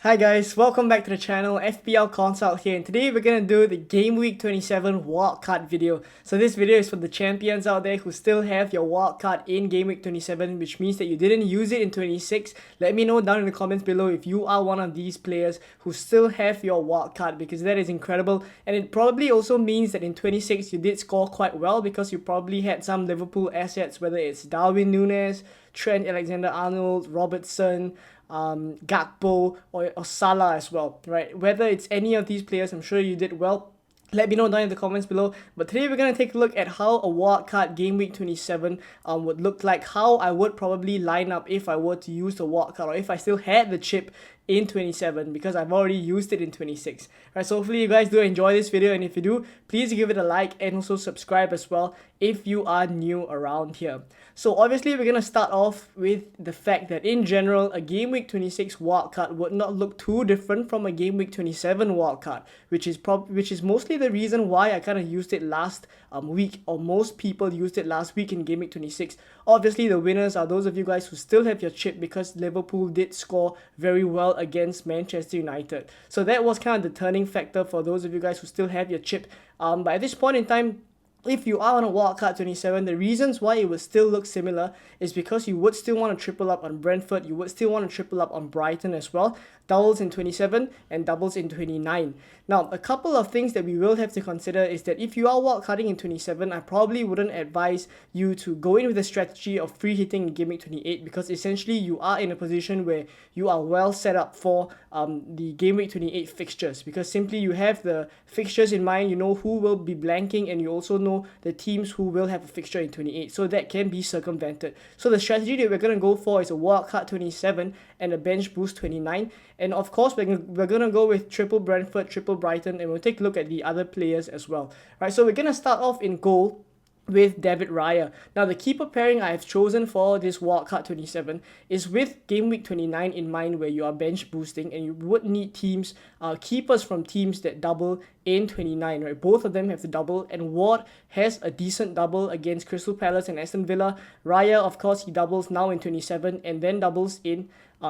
Hi guys, welcome back to the channel, FPL Consult here, and today we're gonna do the Game Week 27 wildcard video. So this video is for the champions out there who still have your wildcard in Game Week 27, which means that you didn't use it in 26. Let me know down in the comments below if you are one of these players who still have your wildcard, because that is incredible. And it probably also means that in 26 you did score quite well, because you probably had some Liverpool assets, whether it's Darwin Núñez, Trent Alexander-Arnold, Robertson, Gakpo or Salah as well, right? Whether it's any of these players, I'm sure you did well. Let me know down in the comments below. But today we're going to take a look at how a wildcard Game Week 27 would look like, how I would probably line up if I were to use the wildcard, or if I still had the chip in 27, because I've already used it in 26. Right, so hopefully you guys do enjoy this video, and if you do, please give it a like and also subscribe as well if you are new around here. So obviously we're going to start off with the fact that in general, a Game Week 26 wildcard would not look too different from a Game Week 27 wildcard, which is mostly the reason why I kind of used it last week, or most people used it last week in Game Week 26. Obviously the winners are those of you guys who still have your chip, because Liverpool did score very well against Manchester United. So that was kind of the turning factor for those of you guys who still have your chip. But at this point in time, if you are on a wildcard 27, the reasons why it would still look similar is because you would still want to triple up on Brentford, you would still want to triple up on Brighton as well, doubles in 27 and doubles in 29. Now, a couple of things that we will have to consider is that if you are wildcarding in 27, I probably wouldn't advise you to go in with a strategy of free hitting in Game Week 28, because essentially you are in a position where you are well set up for the Game Week 28 fixtures, because simply you have the fixtures in mind, you know who will be blanking, and you also know the teams who will have a fixture in 28, so that can be circumvented. So the strategy that we're going to go for is a wildcard 27 and a bench boost 29, and of course we're going to go with triple Brentford, triple Brighton, and we'll take a look at the other players as well. Right, so we're going to start off in goal with David Raya. Now the keeper pairing I have chosen for this wildcard 27 is with Game Week 29 in mind, where you are bench boosting and you would need teams, keepers from teams that double in 29, right? Both of them have to double, and Ward has a decent double against Crystal Palace and Aston Villa. Raya, of course, he doubles now in 27 and then doubles in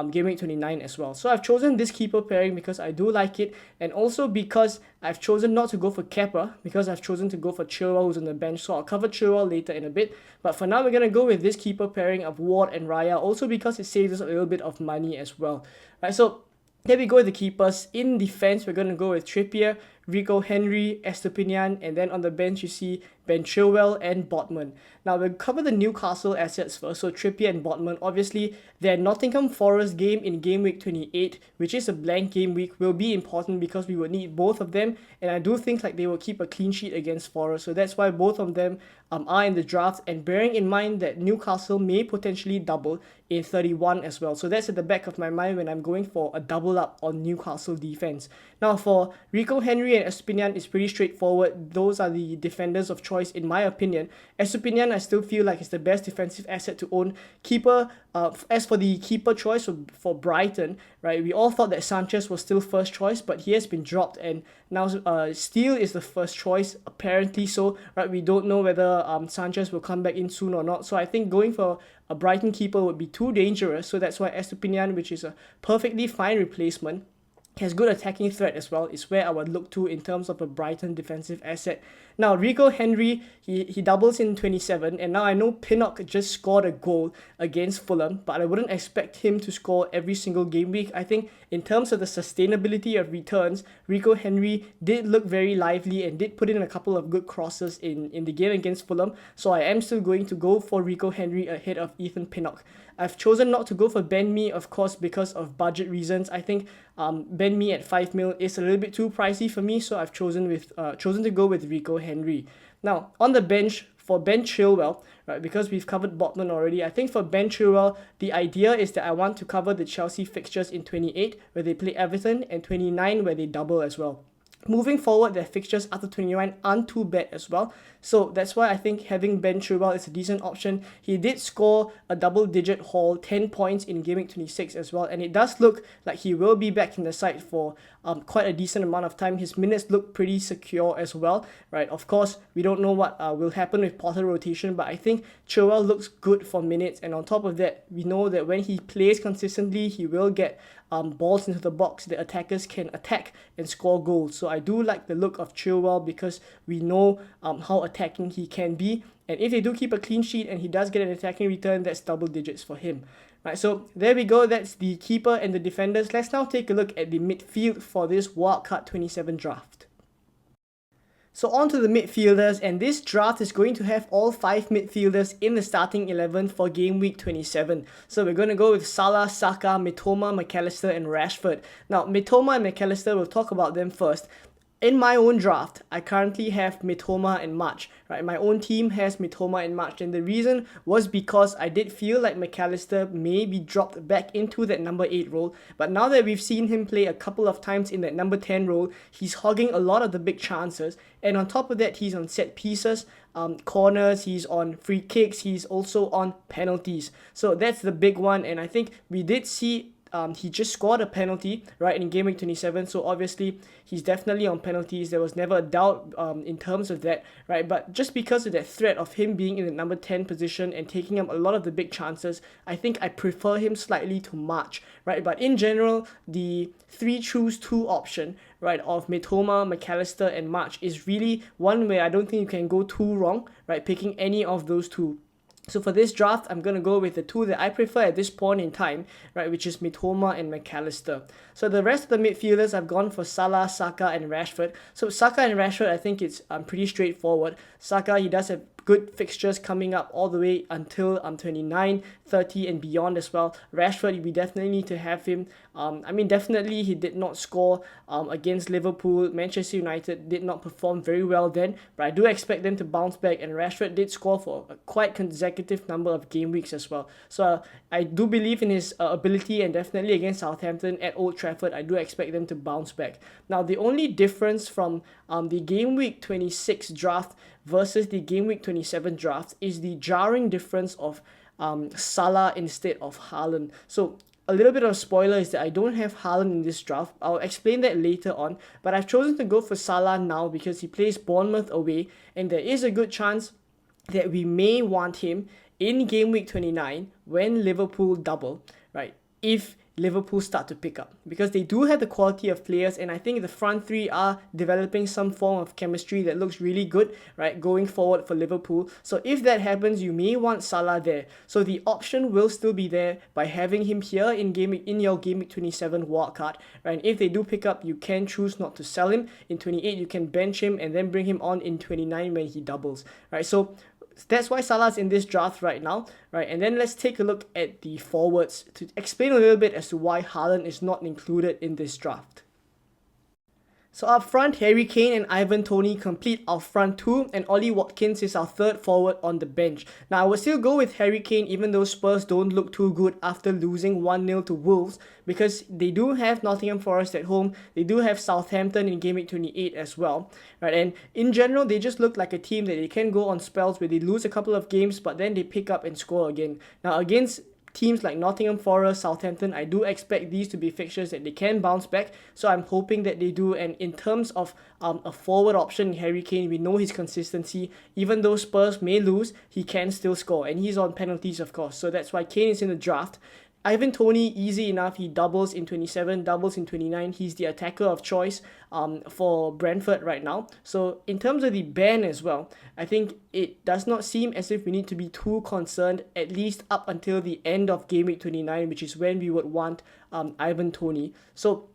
Game Week 29 as well. So I've chosen this keeper pairing because I do like it, and also because I've chosen not to go for Kepa, because I've chosen to go for Chilwell, who's on the bench. So I'll cover Chilwell later in a bit, but for now we're going to go with this keeper pairing of Ward and Raya, also because it saves us a little bit of money as well. Right, so there we go with the keepers. In defense, we're going to go with Trippier, Rico Henry, Estepinian, and then on the bench you see Ben Chilwell and Botman. Now we'll cover the Newcastle assets first. So Trippier and Botman, obviously their Nottingham Forest game in Game Week 28, which is a blank game week, will be important because we will need both of them, and I do think like they will keep a clean sheet against Forest, so that's why both of them are in the draft, and bearing in mind that Newcastle may potentially double in 31 as well. So that's at the back of my mind when I'm going for a double up on Newcastle defense. Now for Rico Henry and Estepinian, it's pretty straightforward. Those are the defenders of choice in my opinion. Estepinian, I still feel like it's the best defensive asset to own. Keeper, as for the keeper choice for Brighton, right, we all thought that Sanchez was still first choice, but he has been dropped, and now Steele is the first choice, apparently so, right? We don't know whether Sanchez will come back in soon or not, so I think going for a Brighton keeper would be too dangerous, so that's why Estepinian, which is a perfectly fine replacement, has good attacking threat as well, is where I would look to in terms of a Brighton defensive asset. Now, Rico Henry, he doubles in 27, and now I know Pinnock just scored a goal against Fulham, but I wouldn't expect him to score every single game week. I think in terms of the sustainability of returns, Rico Henry did look very lively and did put in a couple of good crosses in the game against Fulham, so I am still going to go for Rico Henry ahead of Ethan Pinnock. I've chosen not to go for Ben Mee, of course, because of budget reasons. I think Ben Mee at 5 mil is a little bit too pricey for me, so I've chosen to go with Rico Henry. Now, on the bench, for Ben Chilwell, right, because we've covered Botman already, I think for Ben Chilwell, the idea is that I want to cover the Chelsea fixtures in 28, where they play Everton, and 29, where they double as well. moving forward, their fixtures after 29 aren't too bad as well. So that's why I think having Ben Chilwell is a decent option. He did score a double-digit haul, 10 points in Game Week 26 as well. And it does look like he will be back in the side for quite a decent amount of time. His minutes look pretty secure as well, right? Of course, we don't know what will happen with Potter rotation, but I think Chilwell looks good for minutes. And on top of that, we know that when he plays consistently, he will get balls into the box that attackers can attack and score goals. So I do like the look of Chilwell because we know how attacking he can be. And if they do keep a clean sheet and he does get an attacking return, that's double digits for him. Right, so there we go. That's the keeper and the defenders. Let's now take a look at the midfield for this Wildcard 27 draft. So on to the midfielders, and this draft is going to have all 5 midfielders in the starting 11 for Game Week 27. So we're going to go with Salah, Saka, Mitoma, McAllister and Rashford. Now, Mitoma and McAllister, we'll talk about them first. In my own draft, I currently have Mitoma and March, right? My own team has Mitoma and March, and the reason was because I did feel like McAllister may be dropped back into that number 8 role, but now that we've seen him play a couple of times in that number 10 role, he's hogging a lot of the big chances, and on top of that, he's on set pieces, corners, he's on free kicks, he's also on penalties. So that's the big one, and I think we did see he just scored a penalty, right, in Game Week 27, so obviously he's definitely on penalties. There was never a doubt in terms of that, right, but just because of that threat of him being in the number 10 position and taking up a lot of the big chances, I think I prefer him slightly to March, right, but in general, the 3-choose-2 option, right, of Mitoma, McAllister and March is really one where I don't think you can go too wrong, right, picking any of those two. So for this draft, I'm going to go with the two that I prefer at this point in time, right, which is Mitoma and McAllister. So the rest of the midfielders, I've gone for Salah, Saka and Rashford. So Saka and Rashford, I think it's pretty straightforward. Saka, he does have good fixtures coming up all the way until 29, 30 and beyond as well. Rashford, we definitely need to have him. Definitely he did not score against Liverpool. Manchester United did not perform very well then, but I do expect them to bounce back, and Rashford did score for a quite consecutive number of game weeks as well. So I do believe in his ability, and definitely against Southampton at Old Trafford, I do expect them to bounce back. Now, the only difference from the Game Week 26 draft versus the Game Week 27 draft is the jarring difference of Salah instead of Haaland. So a little bit of a spoiler is that I don't have Haaland in this draft. I'll explain that later on, but I've chosen to go for Salah now because he plays Bournemouth away, and there is a good chance that we may want him in Game Week 29 when Liverpool double, right? If Liverpool start to pick up, because they do have the quality of players, and I think the front three are developing some form of chemistry that looks really good, right, going forward for Liverpool. So if that happens, you may want Salah there. So the option will still be there by having him here in your Game Week 27 wildcard, right? And if they do pick up, you can choose not to sell him. In 28, you can bench him and then bring him on in 29 when he doubles, right? So that's why Salah's in this draft right now, right? And then let's take a look at the forwards to explain a little bit as to why Haaland is not included in this draft. So up front, Harry Kane and Ivan Toney complete our front two, and Ollie Watkins is our third forward on the bench. Now, I will still go with Harry Kane even though Spurs don't look too good after losing 1-0 to Wolves, because they do have Nottingham Forest at home, they do have Southampton in Game Week 28 as well, right? And in general, they just look like a team that they can go on spells where they lose a couple of games, but then they pick up and score again. Now, against teams like Nottingham Forest, Southampton, I do expect these to be fixtures that they can bounce back, so I'm hoping that they do. And in terms of a forward option, Harry Kane, we know his consistency. Even though Spurs may lose, he can still score, and he's on penalties, of course, so that's why Kane is in the draft. Ivan Toney, easy enough. He doubles in 27, doubles in 29. He's the attacker of choice for Brentford right now. So in terms of the ban as well, I think it does not seem as if we need to be too concerned, at least up until the end of Game Week 29, which is when we would want Ivan Toney. So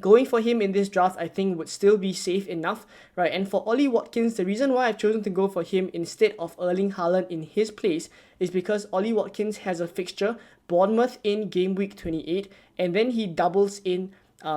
going for him in this draft, I think, would still be safe enough, right? And for Ollie Watkins, the reason why I've chosen to go for him instead of Erling Haaland in his place is because Ollie Watkins has a fixture, Bournemouth in Game Week 28, and then he doubles in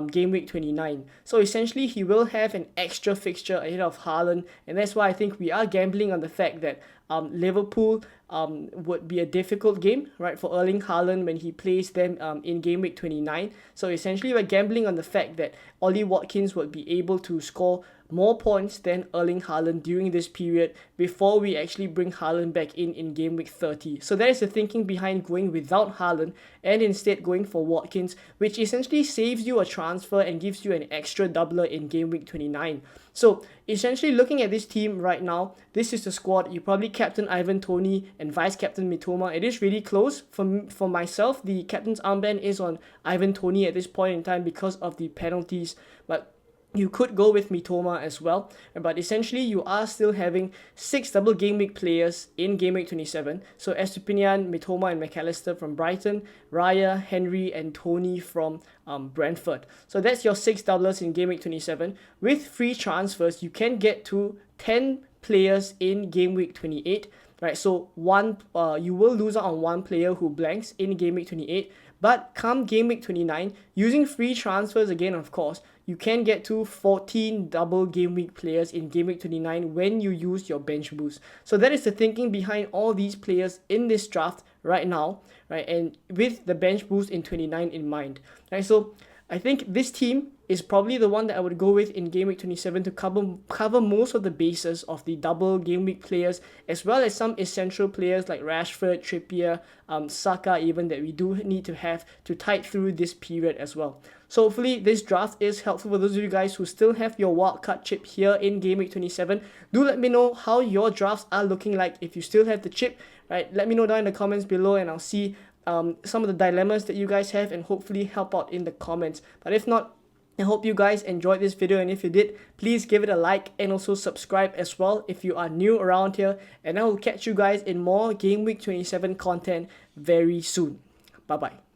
Game Week 29. So essentially, he will have an extra fixture ahead of Haaland, and that's why I think we are gambling on the fact that Liverpool would be a difficult game, right, for Erling Haaland when he plays them in game week 29. So essentially we're gambling on the fact that Ollie Watkins would be able to score more points than Erling Haaland during this period before we actually bring Haaland back in game week 30. So that is the thinking behind going without Haaland and instead going for Watkins, which essentially saves you a transfer and gives you an extra doubler in game week 29. So essentially looking at this team right now, this is the squad. You probably captain Ivan Toney and vice captain Mitoma. It is really close. For myself, the captain's armband is on Ivan Toney at this point in time because of the penalties, but you could go with Mitoma as well, but essentially you are still having 6 double game week players in game week 27. So Estupinian, Mitoma and McAllister from Brighton, Raya, Henry and Tony from Brentford. So that's your 6 doublers in game week 27. With free transfers, you can get to 10 players in game week 28. Right, so you will lose out on one player who blanks in game week 28, but come game week 29, using free transfers again, of course, you can get to 14 double game week players in game week 29 when you use your bench boost. So that is the thinking behind all these players in this draft right now, right, and with the bench boost in 29 in mind. Right, so I think this team is probably the one that I would go with in game week 27 to cover most of the bases of the double game week players, as well as some essential players like Rashford, Trippier, Saka even, that we do need to have to tide through this period as well. So hopefully this draft is helpful for those of you guys who still have your wildcard chip here in game week 27. Do let me know how your drafts are looking like. If you still have the chip, right, let me know down in the comments below and I'll see some of the dilemmas that you guys have and hopefully help out in the comments. But if not, I hope you guys enjoyed this video, and if you did, please give it a like and also subscribe as well if you are new around here, and I will catch you guys in more game week 27 content very soon. Bye bye.